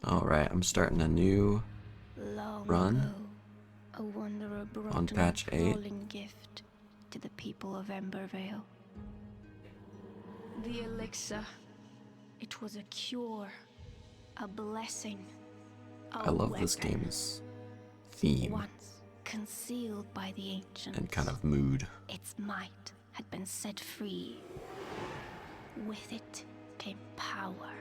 Alright, I'm starting a new Long run ago, a wanderer brought on an patch 8. enthralling gift to the people of Embervale. The elixir. It was a cure, a blessing, a I love weapon. this game's theme Once concealed by the ancients, and kind of mood. its might had been set free. With it came power,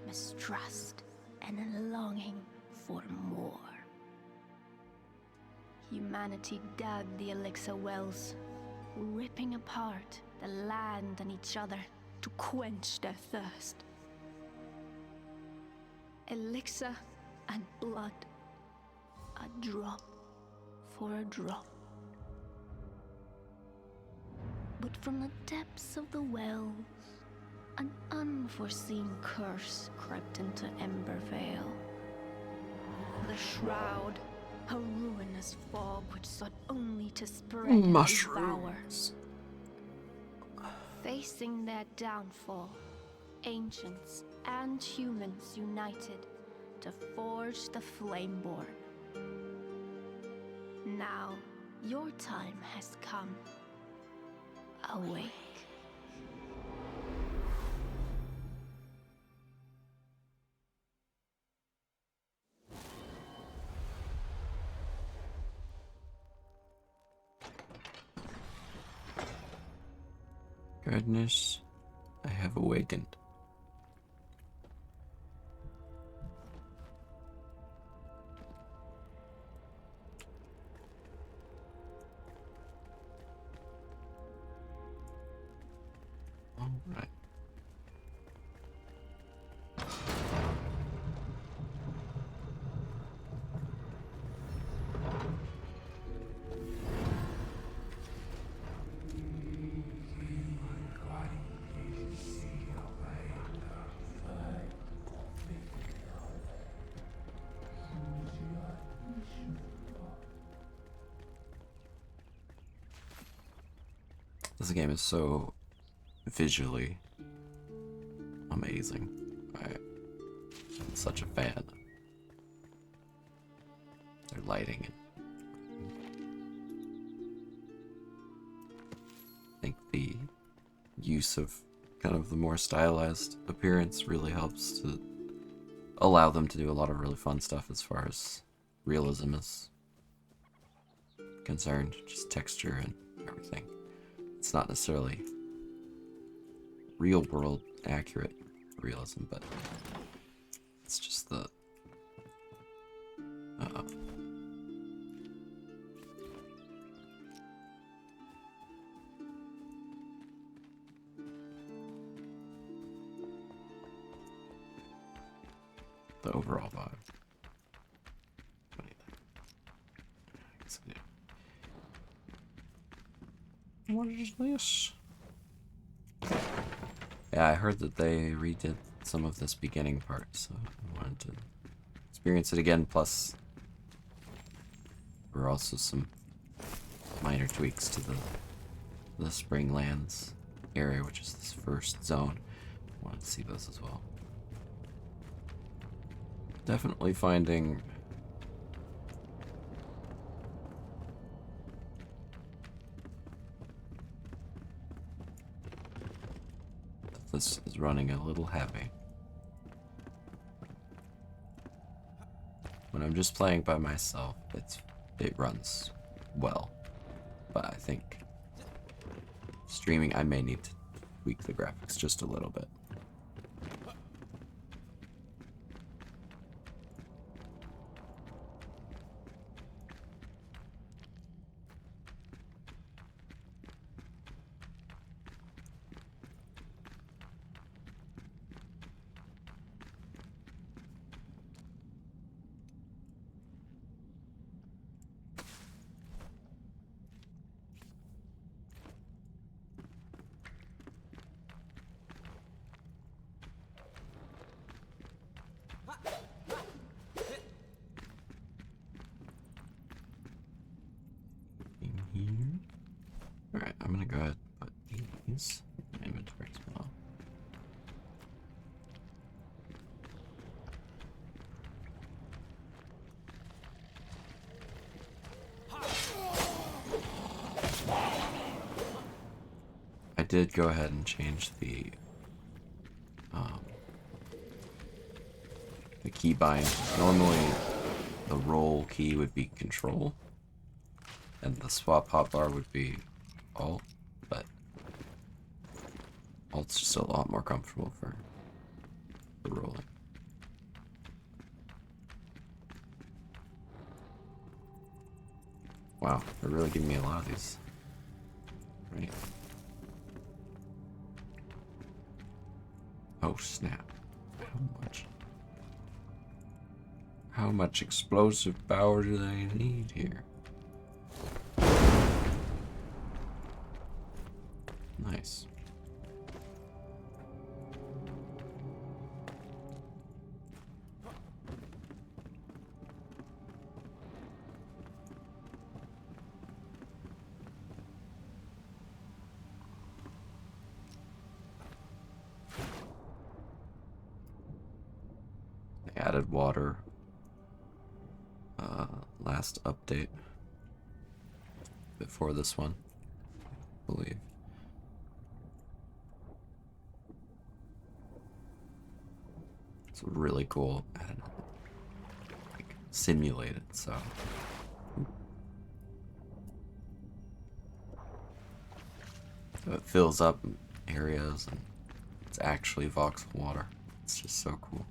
mistrust, and a longing for more. Humanity dug the elixir wells, ripping apart the land and each other to quench their thirst. Elixir and blood, a drop for a drop. But from the depths of the wells, an unforeseen curse crept into Embervale. The Shroud, a ruinous fog which sought only to spread and devour. Mushrooms. Facing their downfall, ancients and humans united to forge the Flameborn. Now, your time has come. Awake. Goodness, I have awakened. Alright. This game is so visually amazing. I'm such a fan. Their lighting. I think the use of kind of the more stylized appearance really helps to allow them to do a lot of really fun stuff as far as realism is concerned, just texture and everything. It's not necessarily real world accurate realism, but it's just the the overall vibe. What is this? Yeah, I heard that they redid some of this beginning part, so I wanted to experience it again, plus there were also some minor tweaks to the Springlands area, which is this first zone. I wanted to see those as well. Definitely finding that this is running a little heavy. When I'm just playing by myself, it runs well. But I think streaming, I may need to tweak the graphics just a little bit. In here. Alright, I'm gonna go ahead and put these in my inventory as well. I did go ahead and change um, the keybind. Normally, the roll key would be control, and the swap hotbar would be alt, but alt's just a lot more comfortable for rolling. Wow, they're really giving me a lot of these. Right. Oh snap. How much explosive power do they need here? Nice. They added water last update before this one, I believe. It's really cool and like simulated, so it fills up areas and it's actually voxel water. It's just so cool.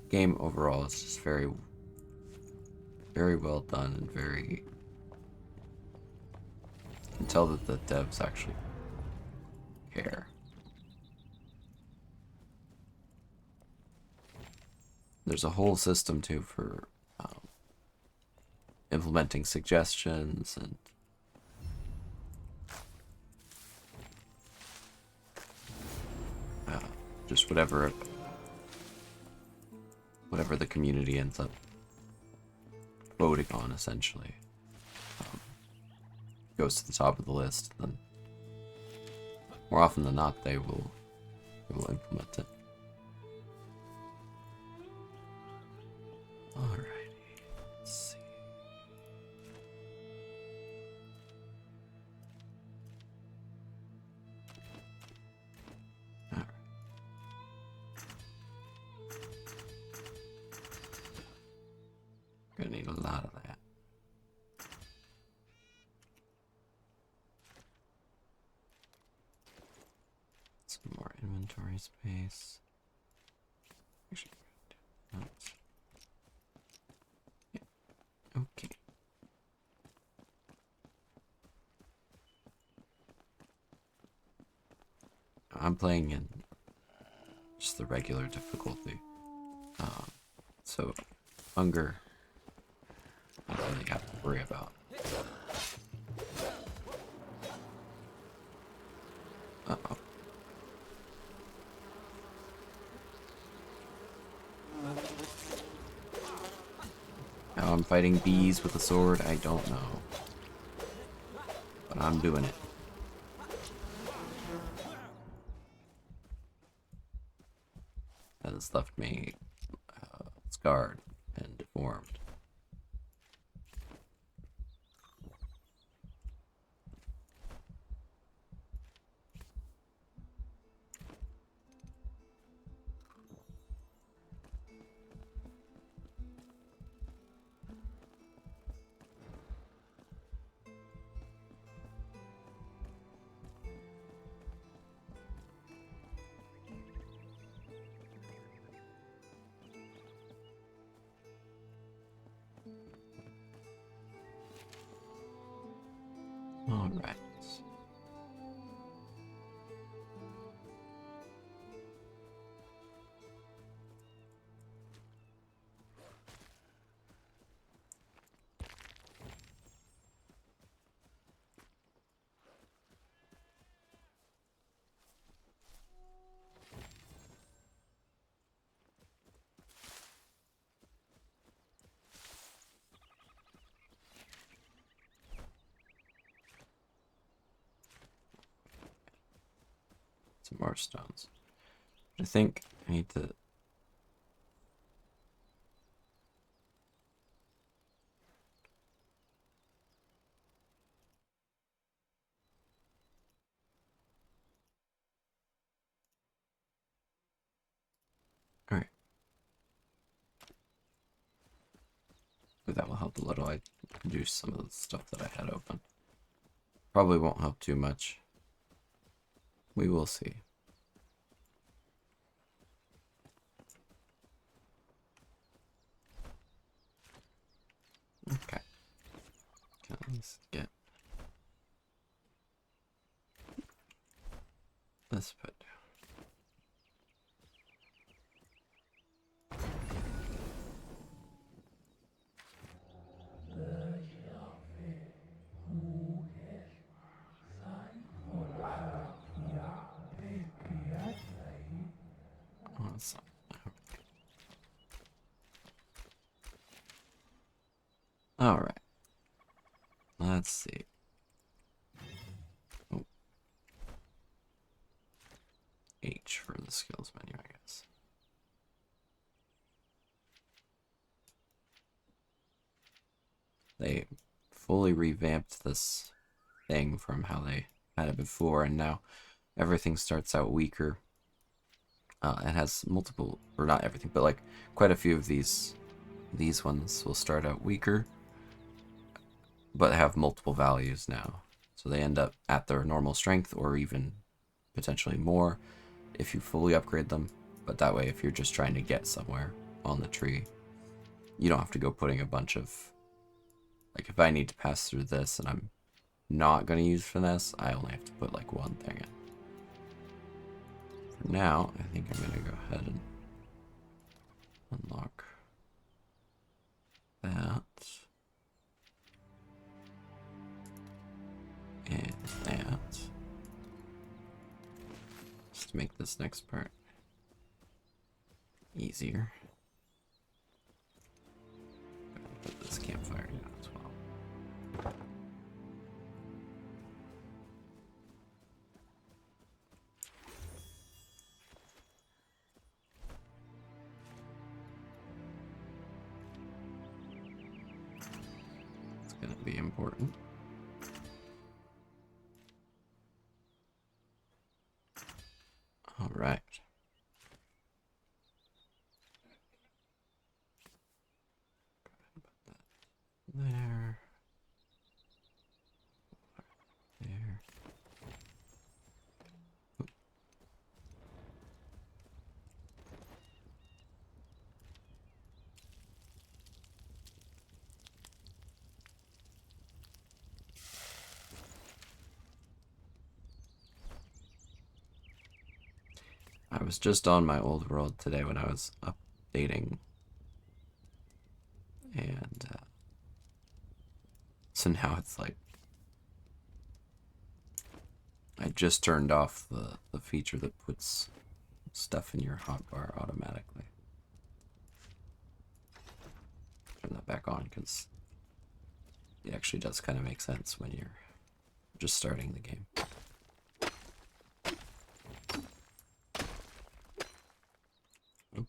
Game overall is just very well done and very. You can tell that the devs actually care. There's a whole system too for implementing suggestions and just whatever the community ends up voting on, essentially, goes to the top of the list. Then, more often than not, they will implement it. Alrighty, let's see. Alright. Gonna need a lot of that. Some more inventory space. Actually, yeah. Okay. I'm playing in just the regular difficulty, so hunger I don't really have to worry about. Uh-oh. Now I'm fighting bees with a sword, I don't know. But I'm doing it. That has left me scarred and deformed. Alright. Some more stones. I think I need to. that will help a little. I reduce some of the stuff that I had open. Probably won't help too much. We will see. Okay. Let's get this put down. Awesome. All right. Let's see. Oh. H for the skills menu, I guess. They fully revamped this thing from how they had it before, and now everything starts out weaker. It has multiple, or not everything, but like quite a few of these ones will start out weaker, but have multiple values now. So they end up at their normal strength or even potentially more if you fully upgrade them. But that way, if you're just trying to get somewhere on the tree, you don't have to go putting a bunch of, like if I need to pass through this and I'm not going to use finesse, I only have to put like one thing in. For now, I think I'm going to go ahead and unlock that. And that. Just to make this next part easier. Put this campfire down as well. It's gonna be important. All right. Go ahead and put that there. There. Oop. I was just on my old world today when I was updating, and so now it's like I just turned off the feature that puts stuff in your hotbar automatically. Turn that back on because it actually does kind of make sense when you're just starting the game. Oop.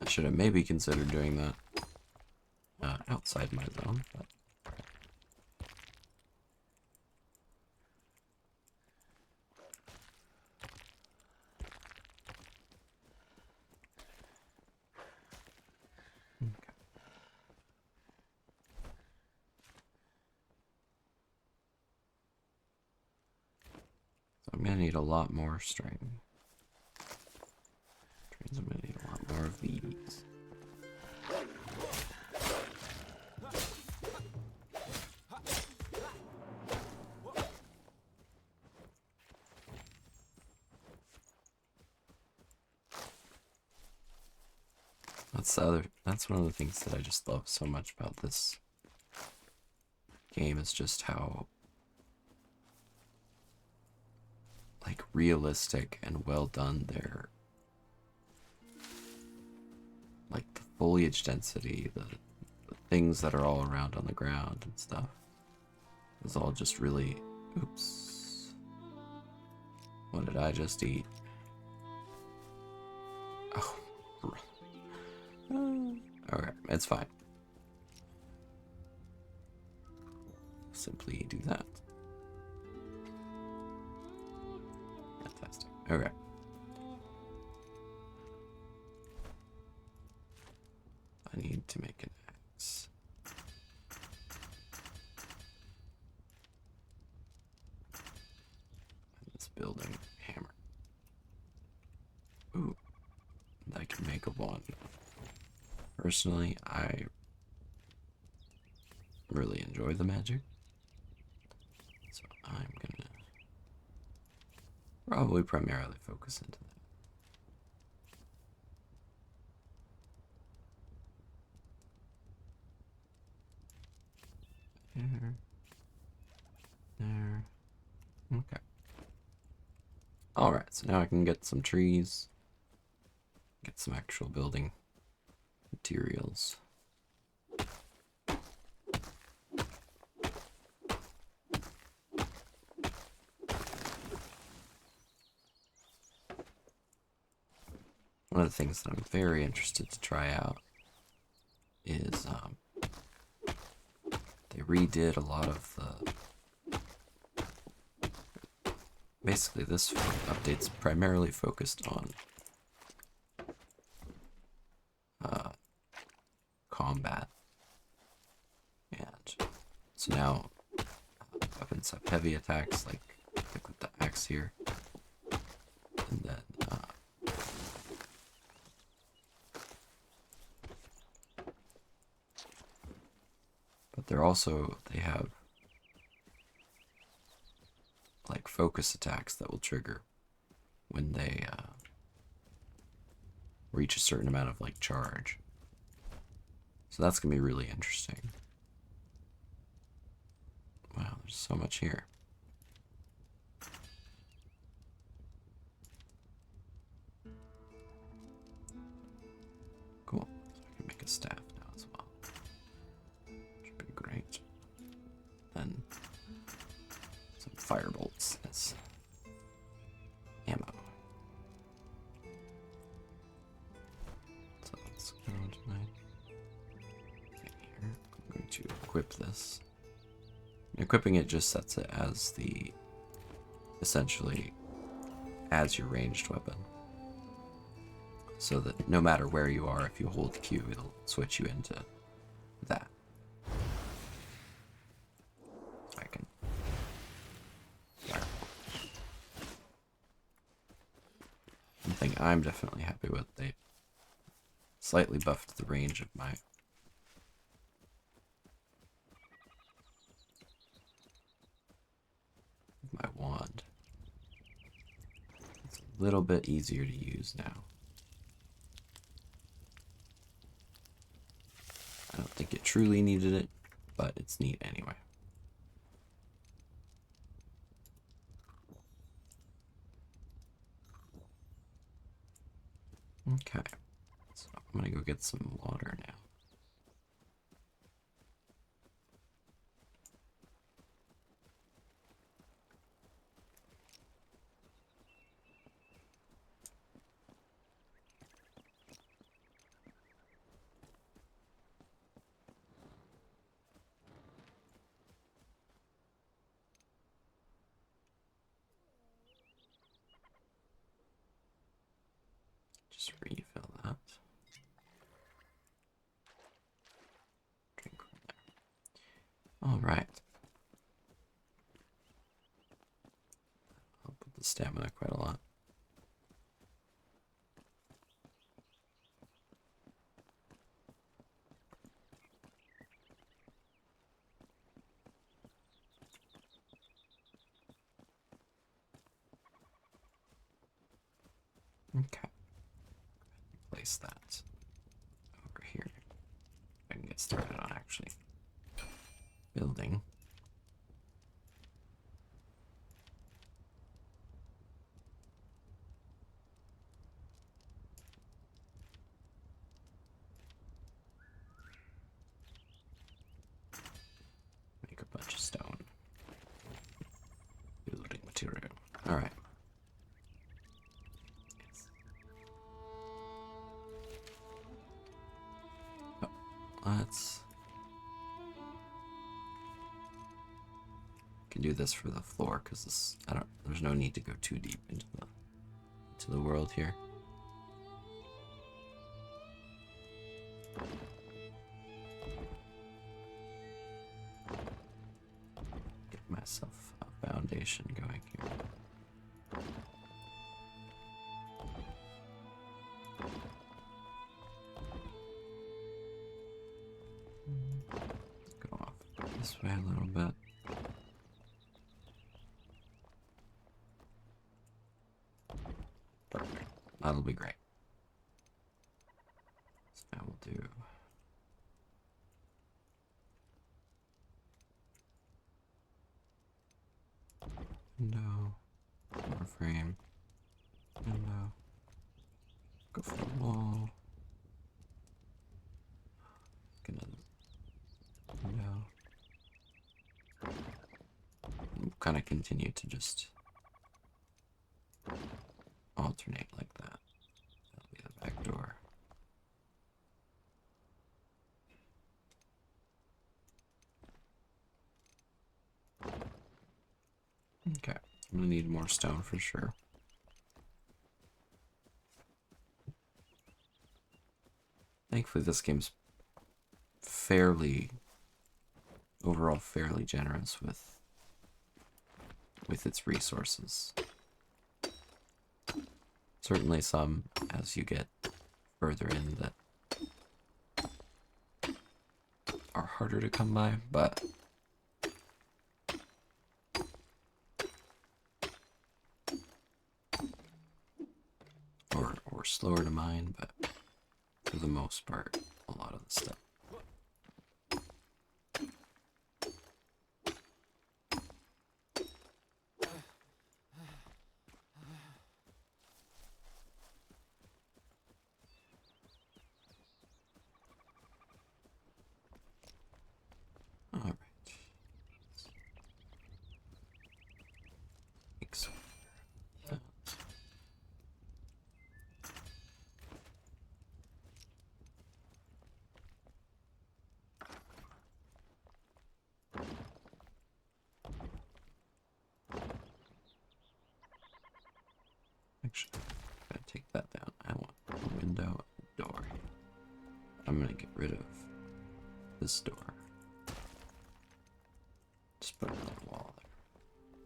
I should have maybe considered doing that outside my zone, but okay. So I'm gonna need a lot more string. I'm gonna need a lot more of these. That's one of the things that I just love so much about this game is just how like realistic and well done their like the foliage density, the things that are all around on the ground and stuff is all just really, oops, what did I just eat? Oh, okay, it's fine. simply do that. Fantastic. Okay. I need to make an axe. And this building hammer. Ooh. I can make a wand. Personally, I really enjoy the magic. So I'm gonna probably primarily focus into that. There. There. Okay. Alright, so now I can get some trees. Get some actual building materials. One of the things that I'm very interested to try out is they redid a lot of the... Basically, this update's primarily focused on combat. And so now weapons have heavy attacks, like with the axe here. And then but they have like focus attacks that will trigger when they reach a certain amount of like charge. So that's gonna be really interesting. Wow, there's so much here. Cool. So I can make a staff now as well. Which would be great. Then some firebolts as ammo. So let's go to my thing here. I'm going to equip this. Equipping it just sets it as the, essentially, as your ranged weapon. So that no matter where you are, if you hold Q, it'll switch you into that. So I can fire. One thing I'm definitely happy with, they slightly buffed the range of my wand. It's a little bit easier to use now. I don't think it truly needed it, but it's neat anyway. Okay, so I'm gonna go get some water now. Just refill that. Drink from there. All right. I'll put the stamina quite a lot. Okay. Place that over here. I can get started on actually building. Make a bunch of stone. Building material. All right. Let's do this for the floor because this there's no need to go too deep into the world here. Get myself a foundation going here. Go off this way a little bit. Perfect. That'll be great. So now we'll do window, door frame, window, go for a wall, window. We'll kind of continue to just alternate like that. That'll be the back door. Okay, I'm gonna need more stone for sure. Thankfully, this game's overall fairly generous with its resources. Certainly some as you get further in that are harder to come by, but or slower to mine, but for the most part, a lot of the stuff. All right. Actually, I gotta take that down. I want a window and a door. I'm gonna get rid of this door. Just put another wall there.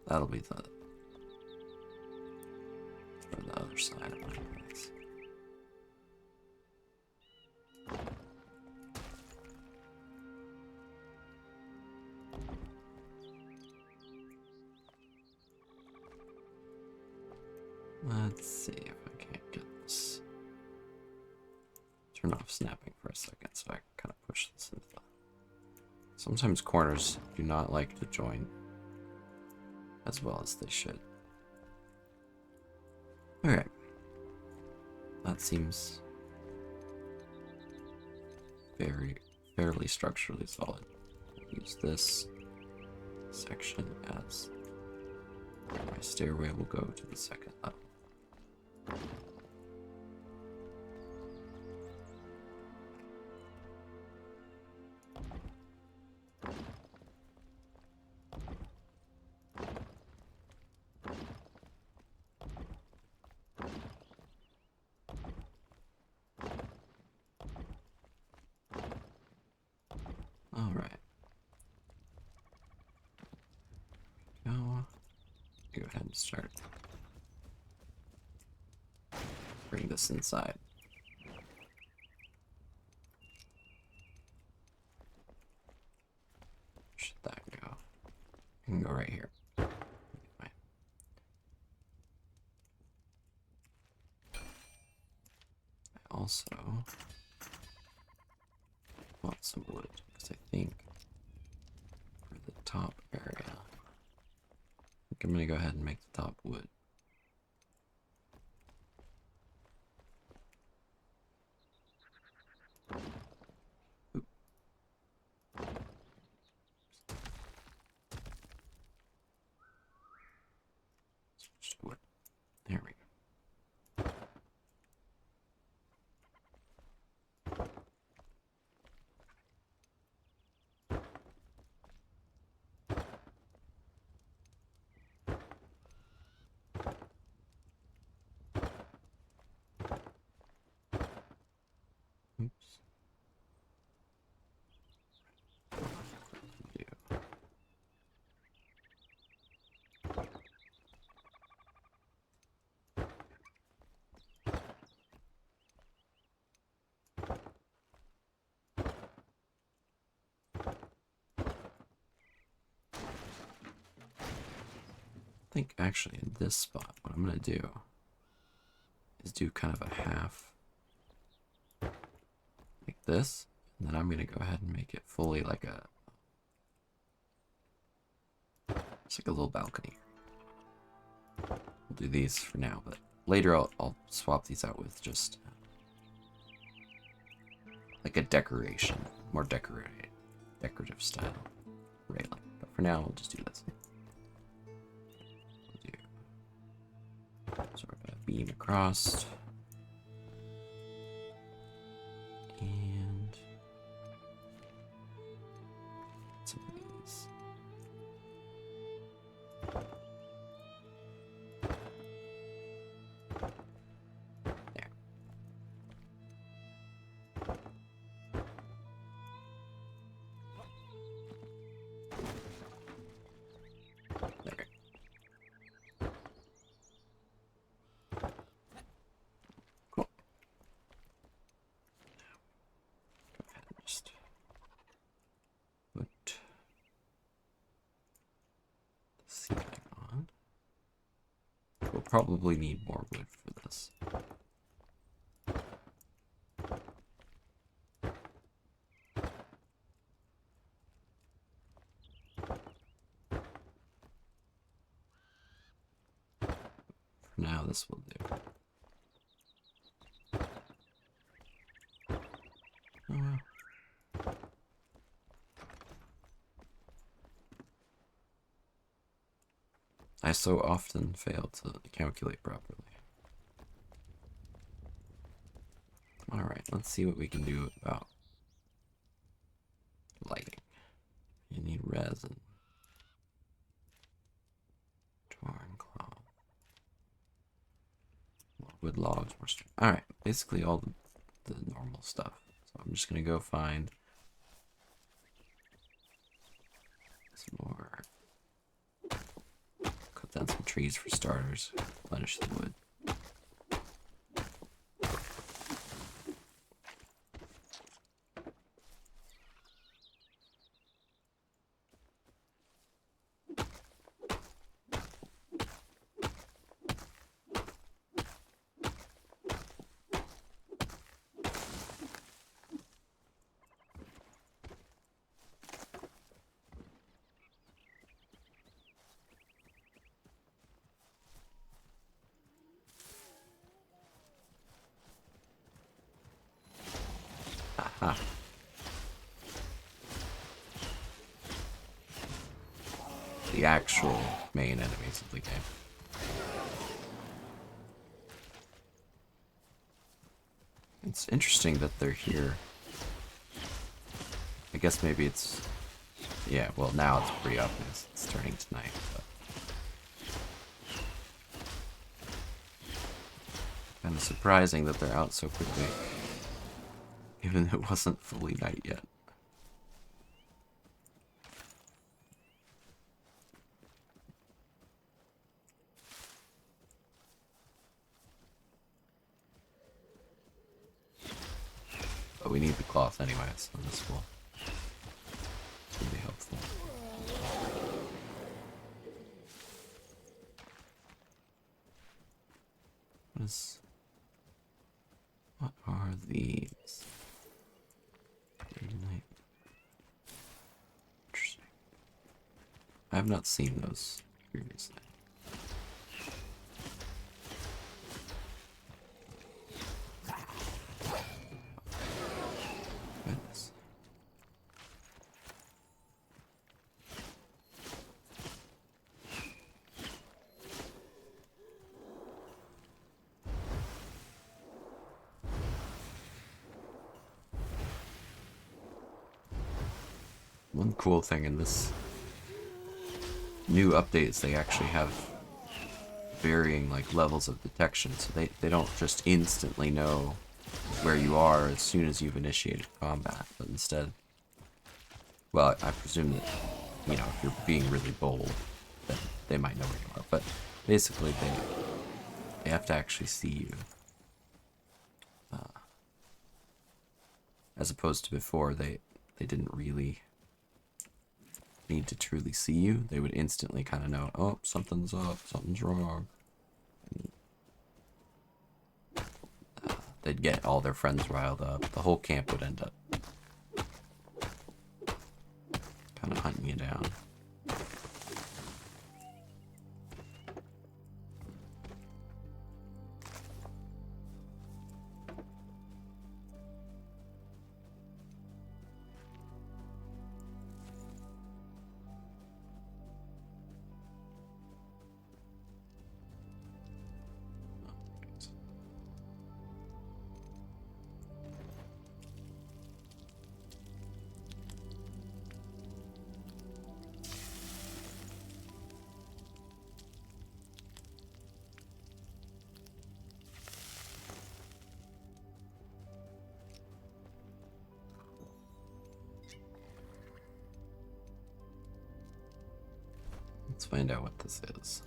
That'll be for the other side of my place. Let's see if I can't get this. Turn off snapping for a second so I can kind of push this into the... Sometimes corners do not like to join as well as they should. Alright. That seems fairly structurally solid. Use this section as where my stairway will go to the second level. All right. Go ahead and start. Bring this inside. Should that go? I can go right here. Fine. I also want some wood because I think for the top area, I'm gonna go ahead and make the top wood. Oop. Switch to wood. There we go. think actually in this spot, what I'm going to do is do kind of a half like this, and then I'm going to go ahead and make it fully like a, it's like a little balcony. We'll do these for now, but later I'll swap these out with just like a decoration, more decorative style railing. But for now, we'll just do this. We'll do sort of a beam across. And some of these. There. There. Cool. Go ahead and just put the ceiling on. We'll probably need more wood for this. For now, this will do. Oh well. I so often fail to calculate properly. Alright, let's see what we can do about lighting. You need resin. Torn cloth. More wood logs, more string. Alright, basically all the normal stuff. So I'm just gonna go find some more. Cut down some trees for starters. Replenish the wood. Aha. The actual main enemies of the game. It's interesting that they're here. I guess maybe it's... Yeah, well now it's pretty obvious. It's turning to night, but... Kind of surprising that they're out so quickly. Even though it wasn't fully night yet. But we need the cloth anyway, so this will be helpful. What are these? Night. Interesting. I have not seen those previously. Goodness. One cool thing in this new update is they actually have varying like levels of detection, so they don't just instantly know where you are as soon as you've initiated combat, but instead, well, I presume that, you know, if you're being really bold, then they might know where you are, but basically they have to actually see you. As opposed to before, they didn't really need to truly see you, they would instantly kind of know, oh, something's up, something's wrong. They'd get all their friends riled up. The whole camp would end up kind of hunting you down. Let's find out what this is.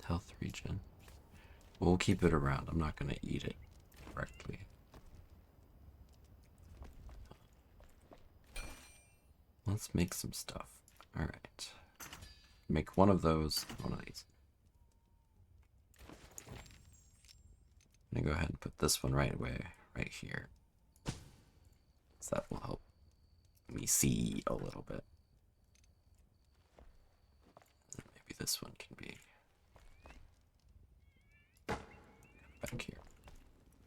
Health regen. We'll keep it around. I'm not going to eat it directly. Let's make some stuff. Alright. Make one of those, one of these. I'm going to go ahead and put this one right away, right here. So that will help me see a little bit. Maybe this one can be back here.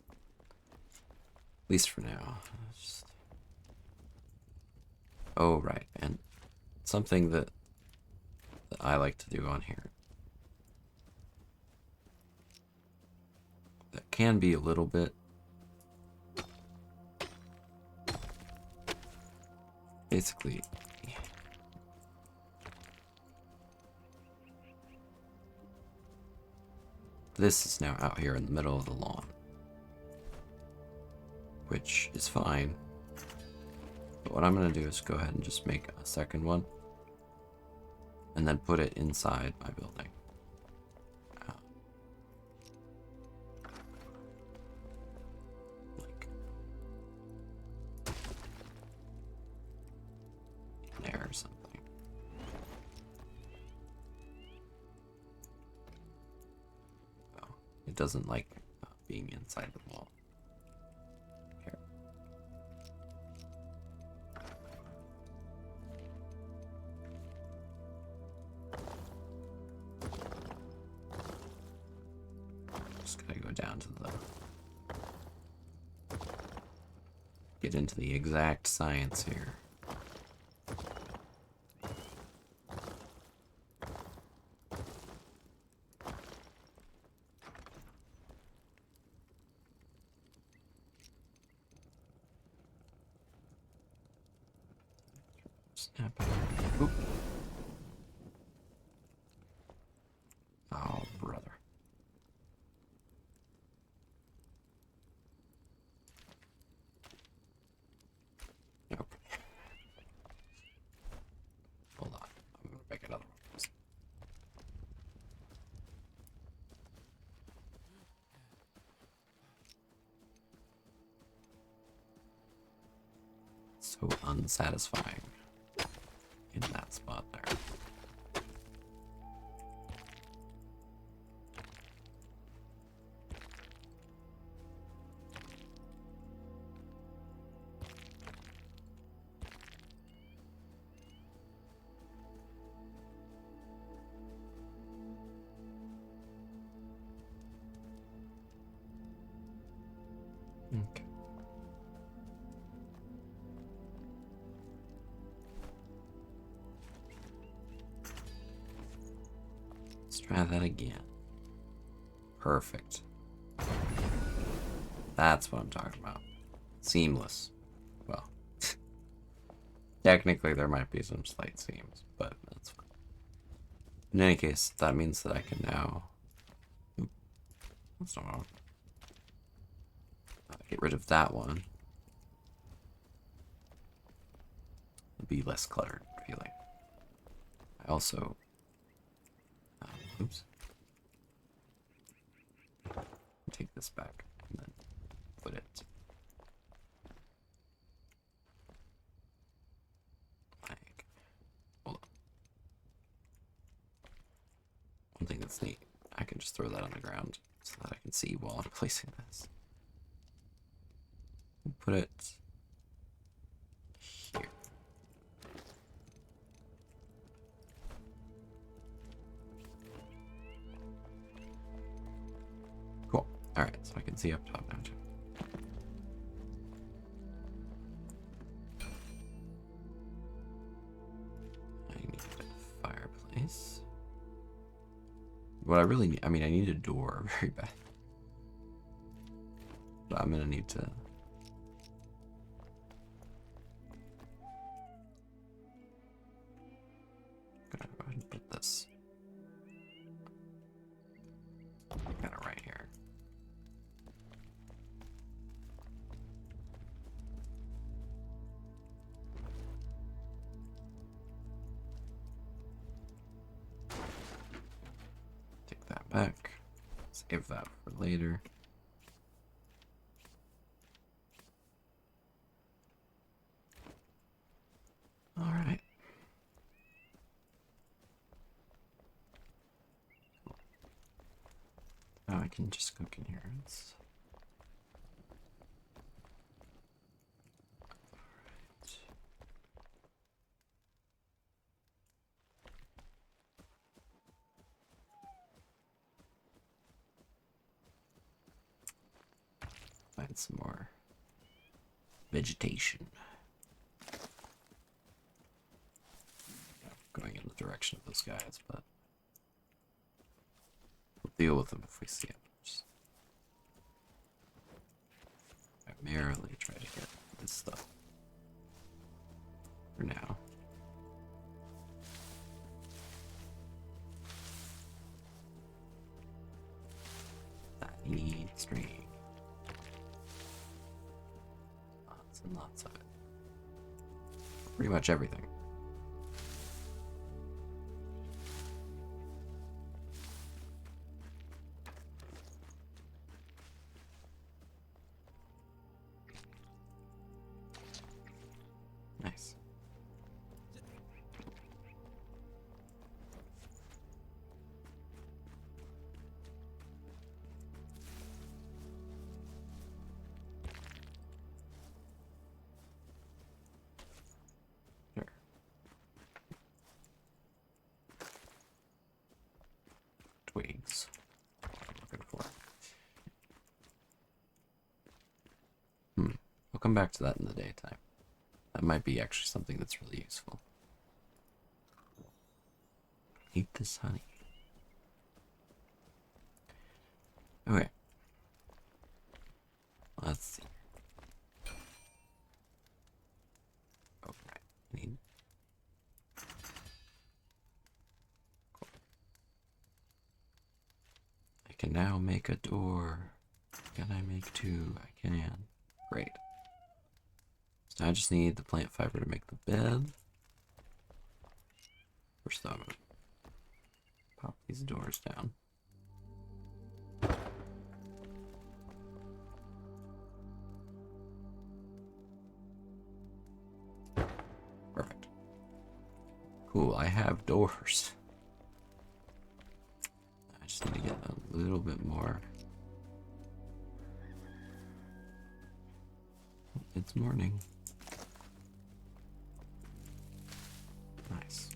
At least for now. Oh, right. And something that I like to do on here that can be a little bit basically this is now out here in the middle of the lawn, which is fine. But what I'm going to do is go ahead and just make a second one and then put it inside my building. Like there or something. Oh, it doesn't like being inside the wall. Here. Just gotta go down to the... get into the exact science here. Snap it. Oop. Oh, brother. Nope. Hold on. I'm gonna make another one. So unsatisfying in that spot there. Okay. Let's try that again. Perfect. That's what I'm talking about. Seamless. Well, technically there might be some slight seams, but that's fine. In any case, that means that I can now... Oop, that's not wrong. Get rid of that one. It'll be less cluttered feeling. I also... oops. Take this back and then put it one thing that's neat. I can just throw that on the ground so that I can see while I'm placing this. We'll put it here. Cool. Alright, so I can see up top now too. I need a fireplace. What I really need, I mean, I need a door very bad. But I'm gonna need to. Gonna go ahead and put this kind of right here. Take that back. Save that for later. All right. Now I can just cook in here. It's... Find some more vegetation. Going in the direction of those guys, but we'll deal with them if we see them. Just primarily try to get this stuff for now. I need string. Lots and lots of it. Pretty much everything. Nice. Sure. Twigs. What I'm looking for. I'll come back to that in the daytime. That might be actually something that's really useful. Eat this honey. Okay. Let's see. Oh, right. Need. Cool. I can now make a door. Can I make two? I can. Great. So I just need the plant fiber to make the bed. First, I'm gonna pop these doors down. Perfect. Cool, I have doors. I just need to get a little bit more. It's morning. Nice.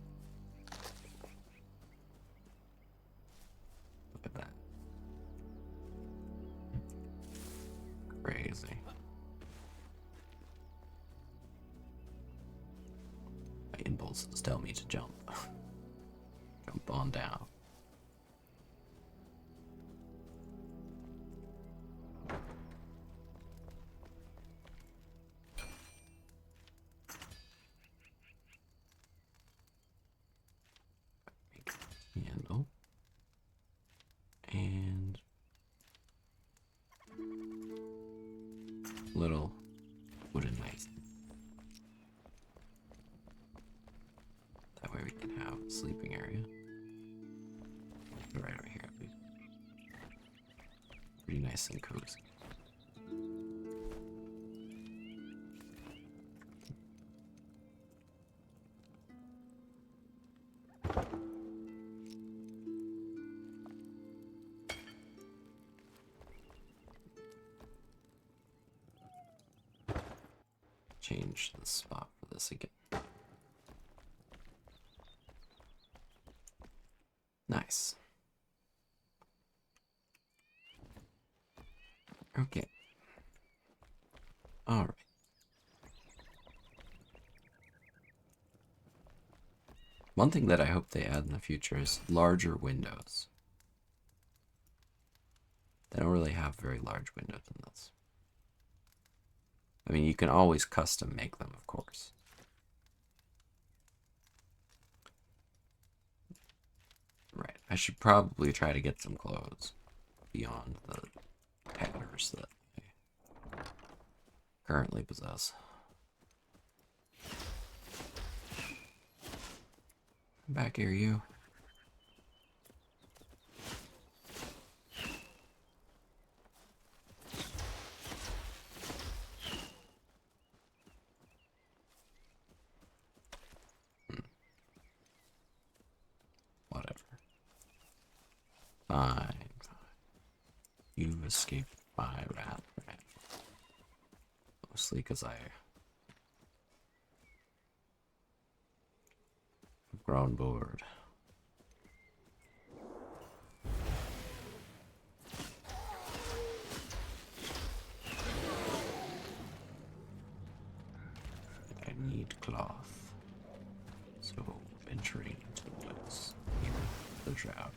Look at that. Crazy. My impulses tell me to jump. Jump on down. Handle and little wooden knife. That way we can have a sleeping area right over here. It'd be pretty nice and cozy. change the spot for this again. Nice. Okay. All right. One thing that I hope they add in the future is larger windows. They don't really have very large windows in this. I mean, you can always custom make them, of course. Right. I should probably try to get some clothes beyond the patterns that I currently possess. Come back here, you. Whatever. Fine. You escaped my wrath, right? Mostly because I've grown bored. I need cloth. So, venturing into the woods, near the Shroud.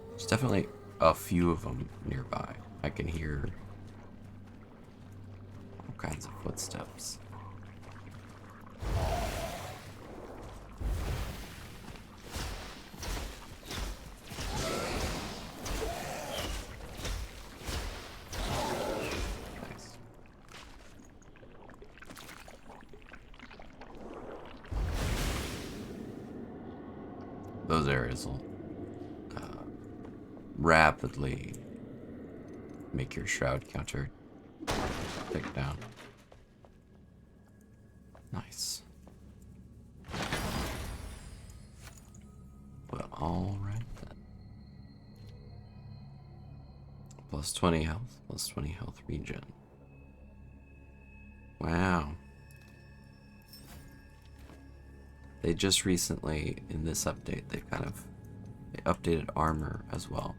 There's definitely a few of them nearby. I can hear all kinds of footsteps. Nice. Those areas will rapidly make your shroud counter tick down. Nice. Well, alright then. Plus 20 health, plus 20 health regen. Wow. They just recently, in this update, they updated armor as well.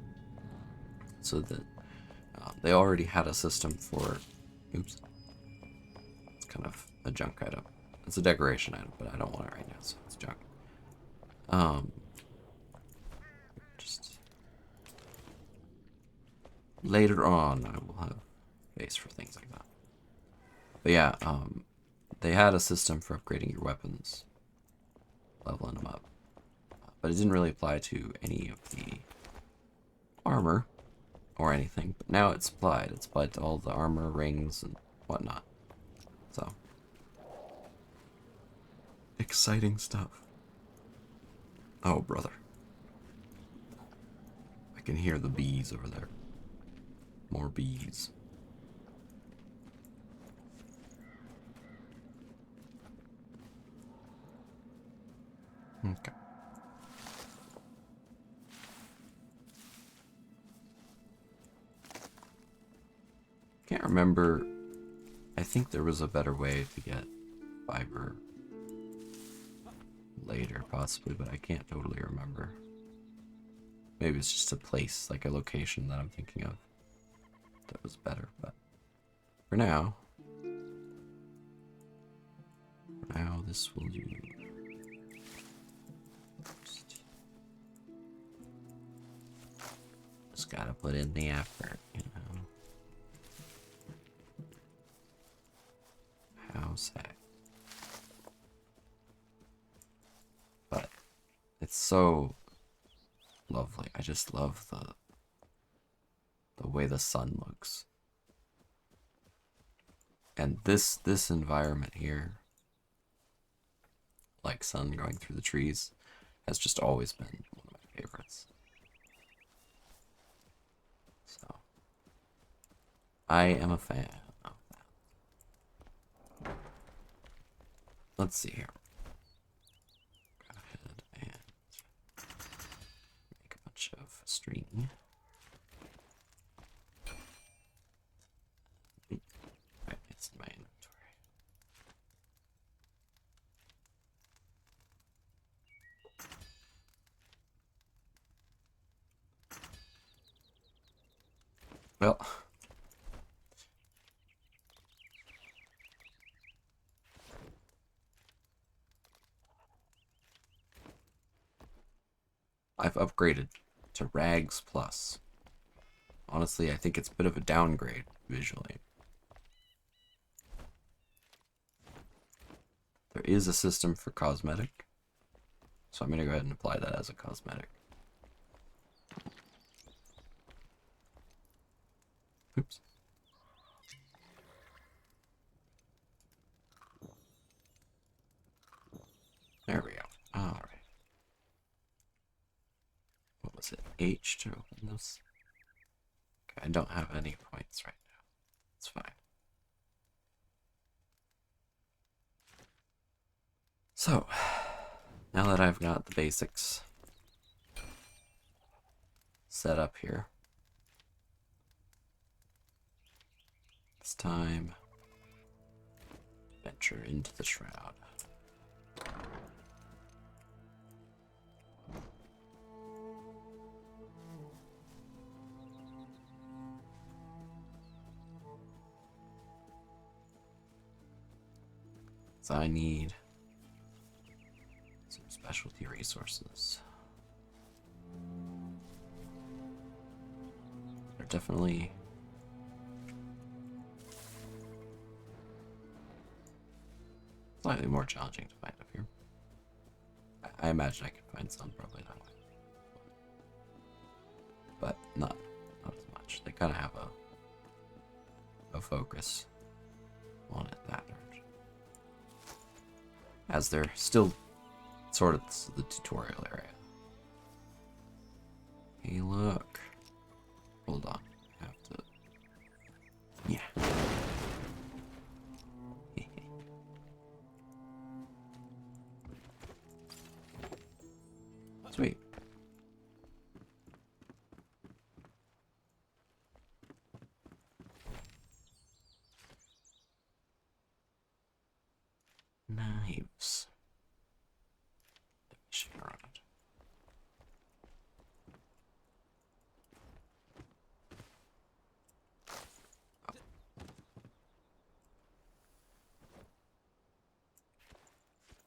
So that they already had a system for, oops, it's kind of a junk item. It's a decoration item, but I don't want it right now, so it's junk. Just later on, I will have space for things like that. But yeah, they had a system for upgrading your weapons, leveling them up, but it didn't really apply to any of the armor or anything. But now it's applied. It's applied to all the armor, rings, and whatnot. So, exciting stuff. Oh, brother. I can hear the bees over there. More bees. Okay. Can't remember. I think there was a better way to get fiber later, possibly, but I can't totally remember. Maybe it's just a place, like a location that I'm thinking of that was better, but for now, this will do. Just gotta put in the effort, you know. How sad. But it's so lovely. I just love the way the sun looks. And this environment here, like sun going through the trees, has just always been one of my favorites. So I am a fan of that. Let's see here. Go ahead and make a bunch of string. Right, it's in my inventory. Well, I've upgraded to Rags Plus. Honestly, I think it's a bit of a downgrade visually. There is a system for cosmetic, so I'm going to go ahead and apply that as a cosmetic. Oops. There we go. Alright. What was it? H to open this? Okay, I don't have any points right now. It's fine. So, now that I've got the basics set up here, it's time to venture into the shroud. So I need some specialty resources. They're definitely slightly more challenging to find up here. I imagine I could find some probably that way, but not as much. They kind of have a focus on it that direction, as they're still sort of the tutorial area. Hey, look. Hold on. I have to. Yeah. Sweet. Knives. Shake around. Oh.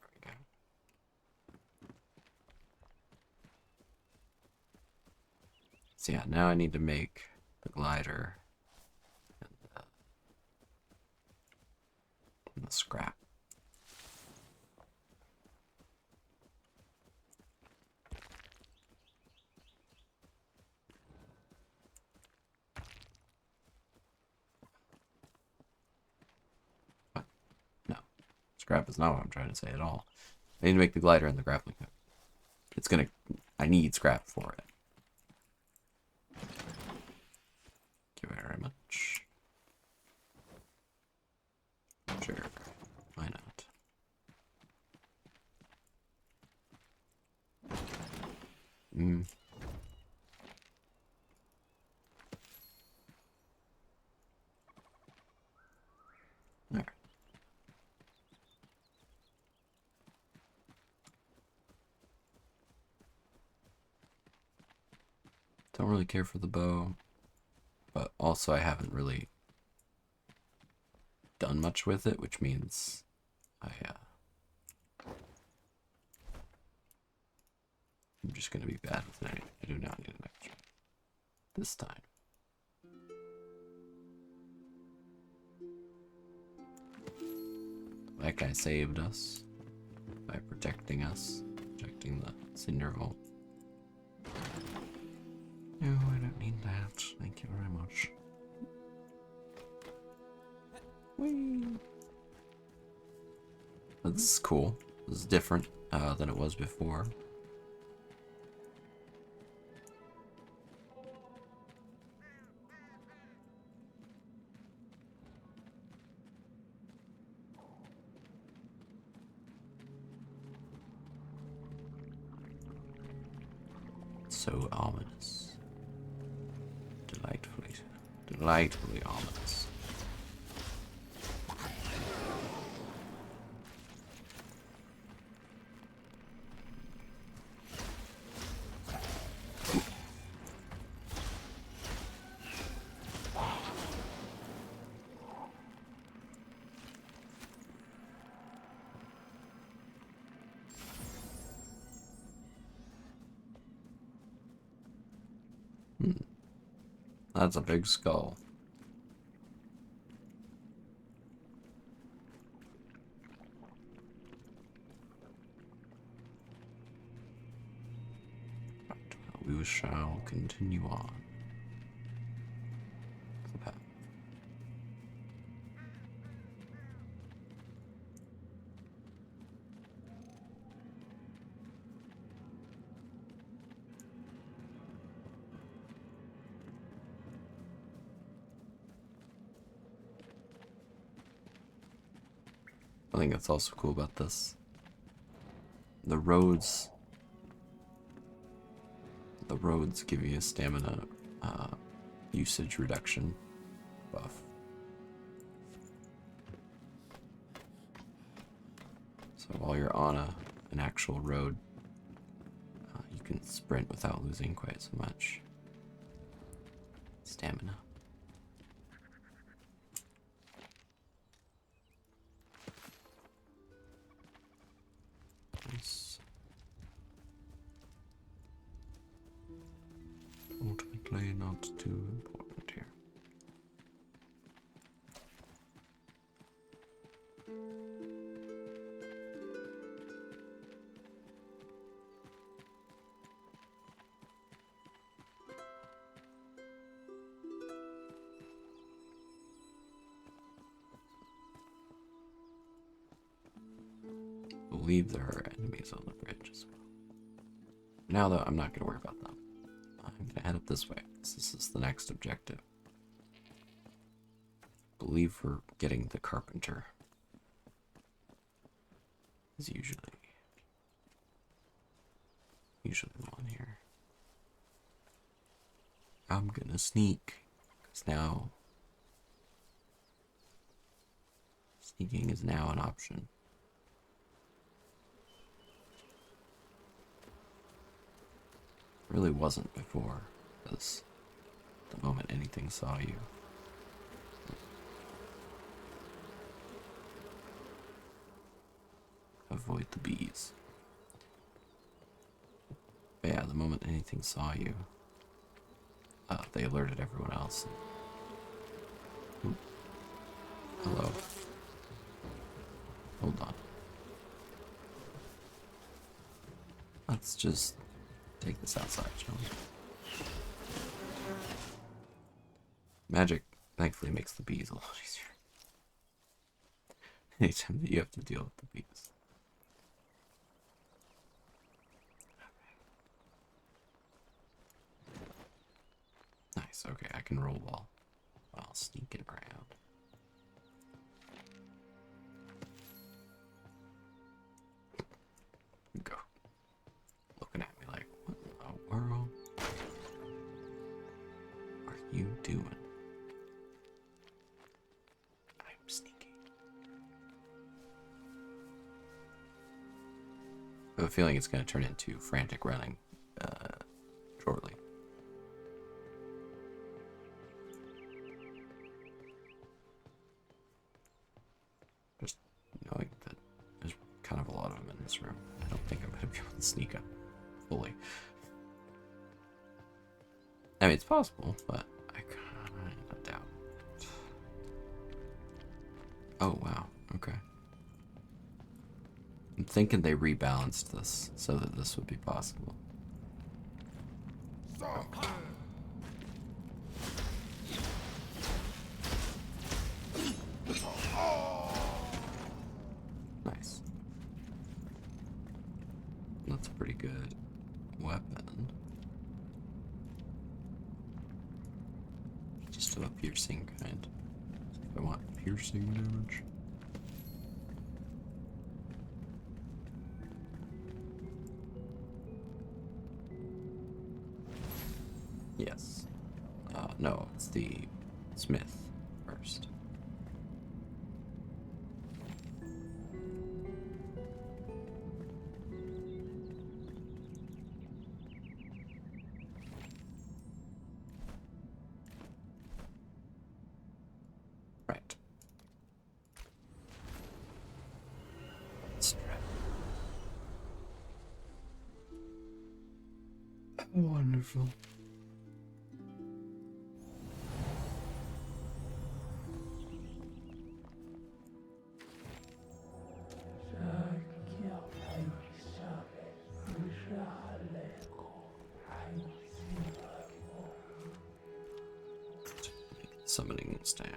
There we go. So yeah, now I need to make the glider and the scrap. What? No. Scrap is not what I'm trying to say at all. I need to make the glider and the grappling hook. It's gonna... I need scrap for it. Thank you very much. Sure. Why not? Alright. Don't really care for the bow, but also I haven't really done much with it, which means I'm just gonna be bad with it anyway. I do not need an extra this time. That guy saved us by protecting us, protecting the cinder vault. No, I don't need that. Thank you very much. Whee! But this is cool. This is different than it was before. So ominous. Lightly ominous. That's a big skull. But we shall continue on. The path. I think that's also cool about this. The roads give you a stamina usage reduction buff. So while you're on an actual road, you can sprint without losing quite so much stamina. Nice. Ultimately not too important here. I believe there are enemies on the bridge as well. Now though, I'm not going to worry about them. I'm going to head up this way, because this is the next objective. I believe we're getting the carpenter. Is usually the one here. I'm gonna sneak, because now sneaking is now an option. It really wasn't before, because the moment anything saw you, avoid the bees. But yeah, the moment anything saw you, they alerted everyone else. Ooh. Hello. Hold on. Let's just take this outside, shall we? Magic, thankfully, makes the bees a lot easier. Anytime that you have to deal with the bees. Nice, okay, I can roll wall while sneaking around. Go. Looking at me like, what in the world are you doing? I'm sneaking. I have a feeling it's going to turn into frantic running shortly. Just knowing that there's kind of a lot of them in this room. I don't think I'm going to be able to sneak up fully. I mean, it's possible, but I kind of doubt it. Oh, wow. Okay. I'm thinking they rebalanced this so that this would be possible. Nice. That's a pretty good weapon. Just of a piercing kind. If I want piercing damage. Yes. No, it's the smith first. Right. Let's try. Wonderful. Summoning staff.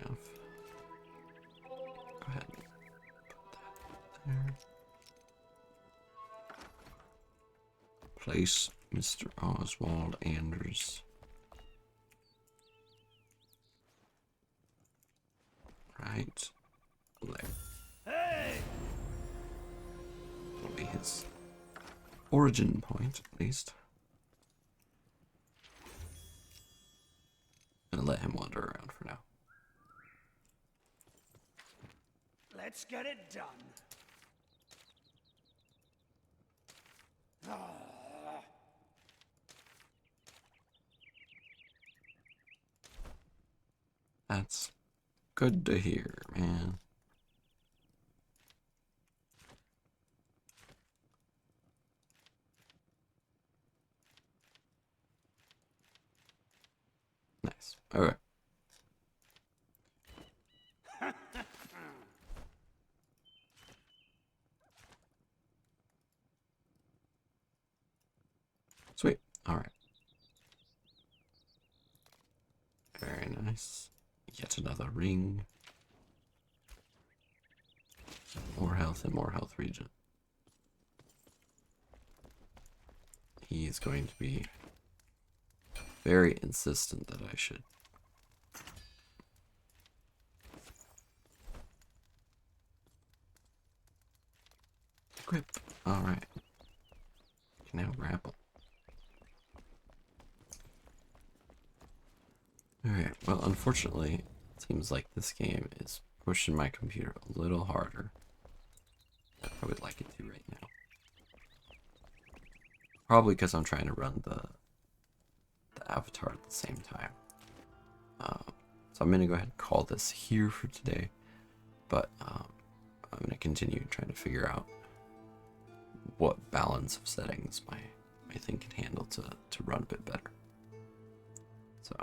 Go ahead and put that there. Place Mr. Oswald Anders. Right there. Hey! That'll be his origin point, at least. Gonna let him wander around for now. Let's get it done. Ah. That's good to hear, man. Nice. Okay. Sweet. Alright. Very nice. Yet another ring. More health and more health regen. He is going to be very insistent that I should equip. Alright. Can now grapple. Alright, well, unfortunately, it seems like this game is pushing my computer a little harder than I would like it to right now. Probably because I'm trying to run the avatar at the same time. So I'm going to go ahead and call this here for today, but I'm going to continue trying to figure out what balance of settings my thing can handle to run a bit better. So,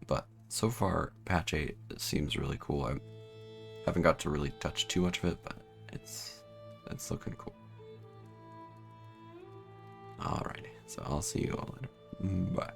but so far, patch 8 seems really cool. I haven't got to really touch too much of it, but it's looking cool. Alrighty, so I'll see you all later. Bye.